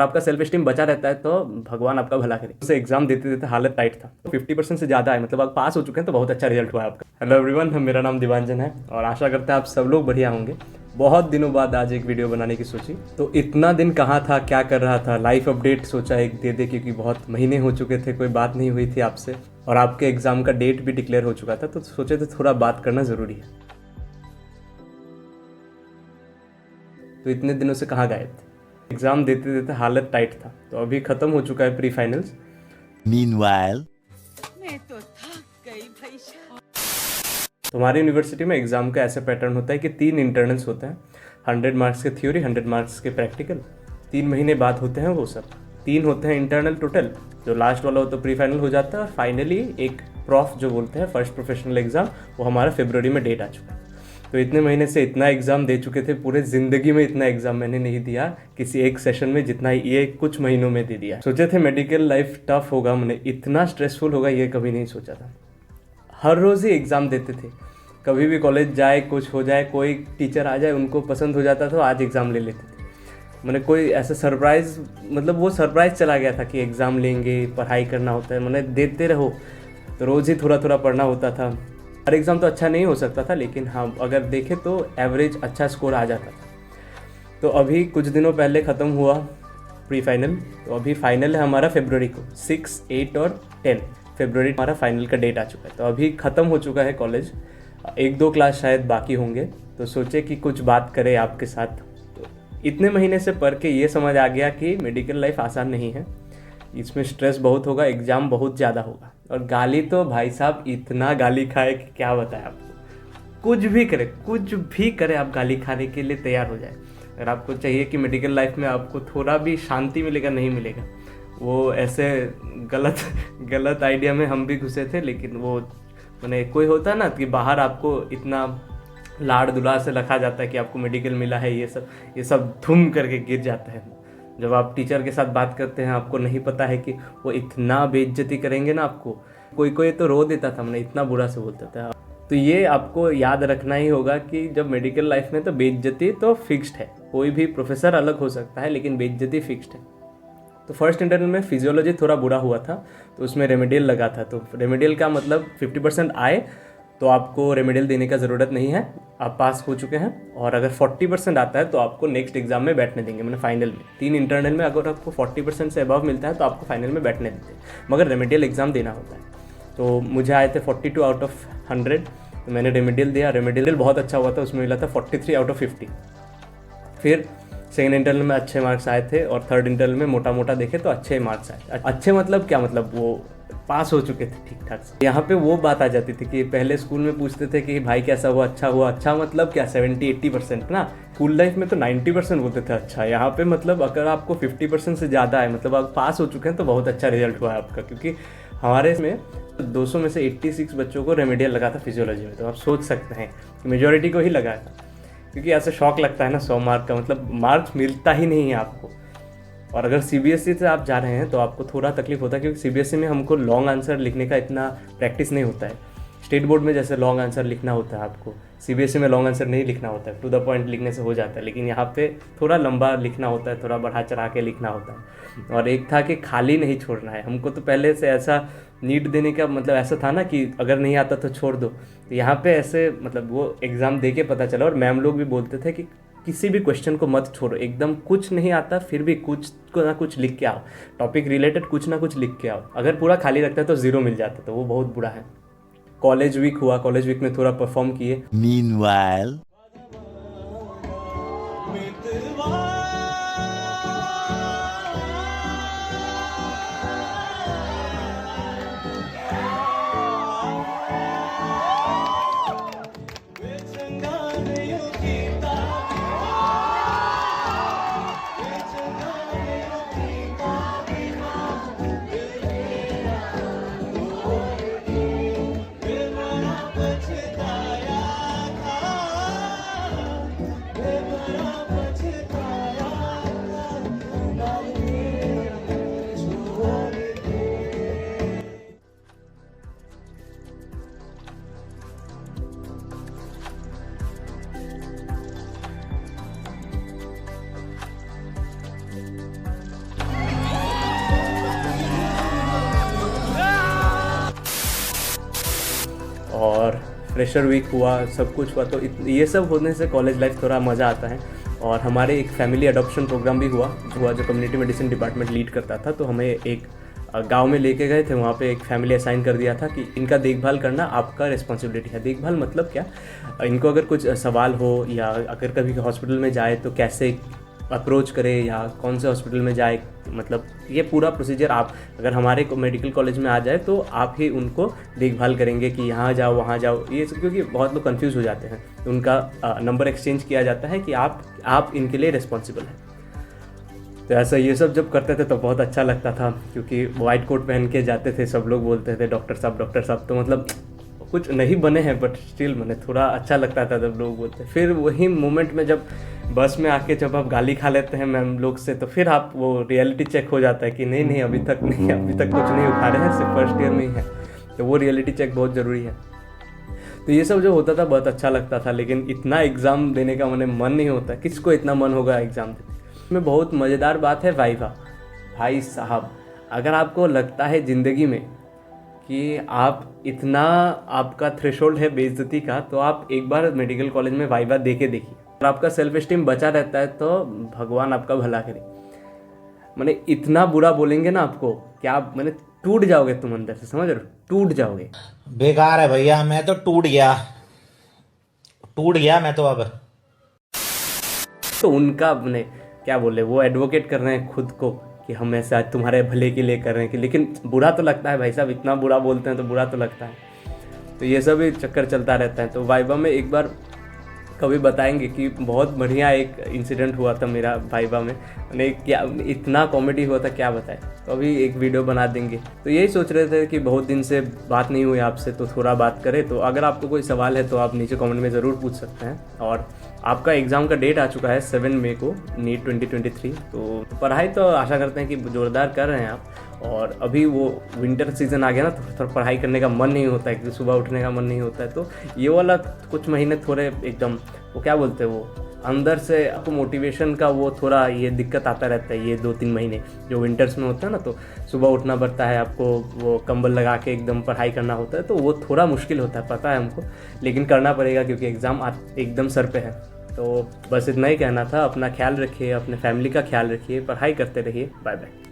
आपका self esteem बचा रहता है तो भगवान आपका भला करे। उसे एग्जाम देते देते हालत टाइट था, तो 50% से ज़्यादा है, मतलब आप पास हो चुके हैं तो बहुत अच्छा रिजल्ट हुआ है आपका। हेलो एवरीवन, मेरा नाम दिवांजन है और आशा करते हैं आप सब लोग बढ़िया होंगे। बहुत दिनों बाद आज एक वीडियो बनाने की सोची, तो इतना दिन कहाँ था, क्या कर रहा था, लाइफ अपडेट सोचा एक दे दे, क्योंकि बहुत महीने हो चुके थे, कोई बात नहीं हुई थी आपसे और आपके एग्ज़ाम का डेट भी डिक्लेयर हो चुका था, तो सोचे थे थोड़ा बात करना ज़रूरी है। तो इतने दिनों से कहाँ गायब थे? एग्ज़ाम देते देते हालत टाइट था, तो अभी ख़त्म हो चुका है प्री फाइनल्स। Meanwhile, मैं तो थक गई भाई साहब। तो हमारी यूनिवर्सिटी में एग्ज़ाम का ऐसा पैटर्न होता है कि 3 इंटरनल्स होते हैं, 100 मार्क्स के थ्योरी, 100 मार्क्स के प्रैक्टिकल। 3 महीने बाद होते हैं वो सब। 3 होते हैं इंटरनल टोटल, जो लास्ट वाला हो तो प्री फाइनल हो जाता है, और फाइनली एक प्रॉफ जो बोलते हैं फर्स्ट प्रोफेशनल एग्ज़ाम, वो हमारा फरवरी में डेट आ चुका है। तो इतने महीने से इतना एग्ज़ाम दे चुके थे, पूरे ज़िंदगी में इतना एग्ज़ाम मैंने नहीं दिया किसी एक सेशन में जितना ये कुछ महीनों में दे दिया। सोचे थे मेडिकल लाइफ टफ होगा, मैंने इतना स्ट्रेसफुल होगा ये कभी नहीं सोचा था। हर रोज़ ही एग्ज़ाम देते थे, कभी भी कॉलेज जाए, कुछ हो जाए, कोई टीचर आ जाए उनको पसंद हो जाता तो आज एग्ज़ाम ले लेते थे। मैंने कोई ऐसा सरप्राइज़, मतलब वो सरप्राइज़ चला गया था कि एग्ज़ाम लेंगे, पढ़ाई करना होता है, मैंने देते रहो। तो रोज़ ही थोड़ा थोड़ा पढ़ना होता था। हर एग्ज़ाम तो अच्छा नहीं हो सकता था, लेकिन हाँ अगर देखें तो एवरेज अच्छा स्कोर आ जाता था। तो अभी कुछ दिनों पहले ख़त्म हुआ प्री फाइनल, तो अभी फाइनल है हमारा फरवरी को, 6, 8 और 10 फरवरी हमारा फाइनल का डेट आ चुका है। तो अभी ख़त्म हो चुका है कॉलेज, 1-2 क्लास शायद बाकी होंगे, तो सोचे कि कुछ बात करें आपके साथ। तो इतने महीने से पढ़ के ये समझ आ गया कि मेडिकल लाइफ आसान नहीं है, इसमें स्ट्रेस बहुत होगा, एग्ज़ाम बहुत ज़्यादा होगा, और गाली तो भाई साहब इतना गाली खाए कि क्या बताएं आपको। कुछ भी करे आप गाली खाने के लिए तैयार हो जाए। अगर आपको चाहिए कि मेडिकल लाइफ में आपको थोड़ा भी शांति मिलेगा, नहीं मिलेगा। वो ऐसे गलत आइडिया में हम भी घुसे थे, लेकिन वो मैंने कोई होता है ना कि बाहर आपको इतना लाड़ दुलार से रखा जाता है कि आपको मेडिकल मिला है, ये सब धूम करके गिर जाता है। जब आप टीचर के साथ बात करते हैं, आपको नहीं पता है कि वो इतना बेइज्जती करेंगे ना आपको। कोई तो रो देता था, मैंने इतना बुरा से बोलता था। तो ये आपको याद रखना ही होगा कि जब मेडिकल लाइफ में तो बेइज्जती तो फिक्स्ड है, कोई भी प्रोफेसर अलग हो सकता है लेकिन बेइज्जती फिक्स्ड है। तो फर्स्ट इंटरनल में फिजियोलॉजी थोड़ा बुरा हुआ था, तो उसमें रेमेडियल लगा था। तो रेमेडियल का मतलब 50% आए तो आपको रेमेडियल देने का ज़रूरत नहीं है, आप पास हो चुके हैं। और अगर 40% आता है तो आपको नेक्स्ट एग्जाम में बैठने देंगे, मैंने फाइनल में 3 इंटरनल में अगर आपको 40% से अबव मिलता है तो आपको फाइनल में बैठने देते हैं, मगर रेमेडियल एग्ज़ाम देना होता है। तो मुझे आए थे 42 आउट ऑफ 100, तो मैंने रेमेडियल दिया। रेमेडियल बहुत अच्छा हुआ था, उसमें मिला था 43 आउट ऑफ 50। फिर सेकेंड इंटरनल में अच्छे मार्क्स आए थे, और थर्ड इंटरनल में मोटा मोटा देखे तो अच्छे मार्क्स आए। अच्छे मतलब क्या, मतलब वो पास हो चुके थे ठीक ठाक से। यहाँ पे वो बात आ जाती थी कि पहले स्कूल में पूछते थे कि भाई कैसा हुआ, अच्छा हुआ। अच्छा मतलब क्या, 70-80% ना। स्कूल लाइफ में तो 90% बोलते थे अच्छा। यहाँ पे मतलब अगर आपको 50% से ज़्यादा है, मतलब आप पास हो चुके हैं तो बहुत अच्छा रिजल्ट हुआ है आपका। क्योंकि हमारे में 200 में से 86 बच्चों को रेमेडियल लगा था फिजियोलॉजी में। तो आप सोच सकते हैं कि मेजॉरिटी को ही लगा था, क्योंकि ऐसे शौक लगता है ना 100 मार्क का, मतलब मार्क्स मिलता ही नहीं है आपको। और अगर सीबीएसई से आप जा रहे हैं तो आपको थोड़ा तकलीफ होता है, क्योंकि सीबीएसई में हमको लॉन्ग आंसर लिखने का इतना प्रैक्टिस नहीं होता है। स्टेट बोर्ड में जैसे लॉन्ग आंसर लिखना होता है आपको, सीबीएसई में लॉन्ग आंसर नहीं लिखना होता है, टू द पॉइंट लिखने से हो जाता है। लेकिन यहाँ पे थोड़ा लंबा लिखना होता है, थोड़ा बढ़ा चढ़ा के लिखना होता है। और एक था कि खाली नहीं छोड़ना है हमको, तो पहले से ऐसा नीट देने का मतलब ऐसा था ना कि अगर नहीं आता तो छोड़ दो। तो यहाँ पे ऐसे मतलब वो एग्ज़ाम दे के पता चला, और मैम लोग भी बोलते थे कि किसी भी क्वेश्चन को मत छोड़ो, एकदम कुछ नहीं आता फिर भी कुछ ना कुछ लिख के आओ, टॉपिक रिलेटेड कुछ ना कुछ लिख के आओ। अगर पूरा खाली रखता है तो 0 मिल जाता, तो वो बहुत बुरा है। कॉलेज वीक हुआ, कॉलेज वीक में थोड़ा परफॉर्म किए। meanwhile, फ्रेशर वीक हुआ, सब कुछ हुआ, तो ये सब होने से कॉलेज लाइफ थोड़ा मज़ा आता है। और हमारे एक फैमिली अडॉप्शन प्रोग्राम भी हुआ जो कम्युनिटी मेडिसिन डिपार्टमेंट लीड करता था। तो हमें एक गांव में लेके गए थे, वहाँ पे एक फैमिली असाइन कर दिया था कि इनका देखभाल करना आपका रिस्पॉन्सिबिलिटी है। देखभाल मतलब क्या, इनको अगर कुछ सवाल हो या अगर कभी हॉस्पिटल में जाए तो कैसे अप्रोच करे या कौन से हॉस्पिटल में जाए, मतलब ये पूरा प्रोसीजर आप अगर हमारे मेडिकल कॉलेज में आ जाए तो आप ही उनको देखभाल करेंगे कि यहाँ जाओ वहाँ जाओ, ये सब, क्योंकि बहुत लोग कंफ्यूज हो जाते हैं। तो उनका नंबर एक्सचेंज किया जाता है कि आप इनके लिए रिस्पॉन्सिबल हैं। तो ऐसा ये सब जब करते थे तो बहुत अच्छा लगता था, क्योंकि वाइट कोट पहन के जाते थे, सब लोग बोलते थे डॉक्टर साहब। तो मतलब कुछ नहीं बने हैं बट स्टिल मैंने थोड़ा अच्छा लगता था जब लोग बोलते। फिर वही मोमेंट में जब बस में आके जब आप गाली खा लेते हैं मैम लोग से, तो फिर आप वो रियलिटी चेक हो जाता है कि नहीं अभी तक कुछ नहीं उठा रहे हैं, सिर्फ फर्स्ट ईयर में ही है। तो वो रियलिटी चेक बहुत ज़रूरी है। तो ये सब जो होता था बहुत अच्छा लगता था, लेकिन इतना एग्ज़ाम देने का मैंने मन नहीं होता। किसको इतना मन होगा एग्ज़ाम देने में। बहुत मज़ेदार बात है वाइवा। भाई साहब, अगर आपको लगता है ज़िंदगी में कि आप इतना आपका थ्रेशोल्ड है बेइज्जती का, तो आप एक बार मेडिकल कॉलेज में वाइवा दे के देखिए। और आपका सेल्फ एस्टीम बचा रहता है तो भगवान आपका भला करे। मैंने इतना बुरा बोलेंगे ना आपको कि आप मैंने टूट जाओगे, तुम अंदर से, समझ रहे हो, टूट जाओगे। बेकार है भैया, मैं तो टूट गया मैं तो अब। तो उनका मैंने क्या बोले, वो एडवोकेट कर रहे हैं खुद को कि हम ऐसे आज तुम्हारे भले के लिए कर रहे हैं कि, लेकिन बुरा तो लगता है भाई साहब, इतना बुरा बोलते हैं तो बुरा तो लगता है। तो ये सब ही चक्कर चलता रहता है। तो वाइवा में एक बार कभी बताएंगे कि बहुत बढ़िया एक इंसिडेंट हुआ था मेरा वाइवा में, मैंने क्या इतना कॉमेडी हुआ था क्या बताएं। तो अभी एक वीडियो बना देंगे। तो यही सोच रहे थे कि बहुत दिन से बात नहीं हुई आपसे, तो थोड़ा बात करें। तो अगर आपको कोई सवाल है तो आप नीचे कमेंट में ज़रूर पूछ सकते हैं। और आपका एग्ज़ाम का डेट आ चुका है 7 मई को, नीट 2023। तो पढ़ाई तो आशा करते हैं कि ज़ोरदार कर रहे हैं आप। और अभी वो विंटर सीज़न आ गया ना, तो थोड़ा पढ़ाई करने का मन नहीं होता है, कि सुबह उठने का मन नहीं होता है। तो ये वाला कुछ महीने थोड़े एकदम वो क्या बोलते हैं, वो अंदर से आपको मोटिवेशन का वो थोड़ा ये दिक्कत आता रहता है। ये 2-3 महीने जो विंटर्स में होता है ना, तो सुबह उठना पड़ता है आपको, वो कंबल लगा के एकदम पढ़ाई करना होता है। तो वो थोड़ा मुश्किल होता है, पता है हमको, लेकिन करना पड़ेगा क्योंकि एग्ज़ाम एकदम सर पे है। तो बस इतना ही कहना था। अपना ख्याल रखिए, अपने फैमिली का ख्याल रखिए, पढ़ाई करते रहिए। Bye bye.